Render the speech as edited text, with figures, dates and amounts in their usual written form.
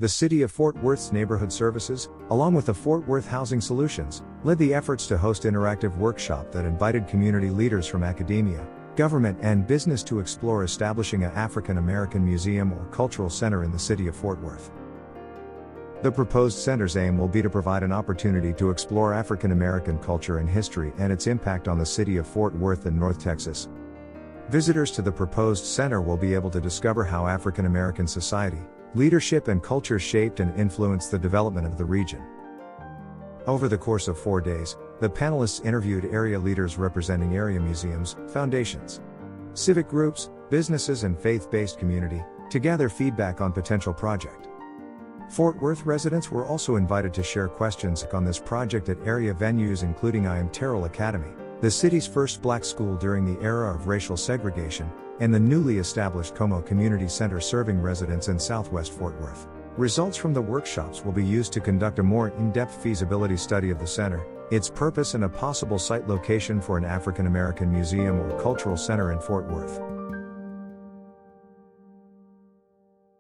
The City of Fort Worth's Neighborhood Services, along with the Fort Worth Housing Solutions, led the efforts to host an interactive workshop that invited community leaders from academia, government and business to explore establishing an African American museum or cultural center in the city of Fort Worth. The proposed center's aim will be to provide an opportunity to explore African American culture and history and its impact on the city of Fort Worth and North Texas. Visitors to the proposed center will be able to discover how African American society, leadership and culture shaped and influenced the development of the region. Over the course of 4 days, the panelists interviewed area leaders representing area museums, foundations, civic groups, businesses and faith-based community, to gather feedback on potential project. Fort Worth residents were also invited to share questions on this project at area venues including I. M. Terrell Academy, the city's first black school during the era of racial segregation, and the newly established Como Community Center serving residents in southwest Fort Worth. Results from the workshops will be used to conduct a more in-depth feasibility study of the center, its purpose and a possible site location for an African American museum or cultural center in Fort Worth.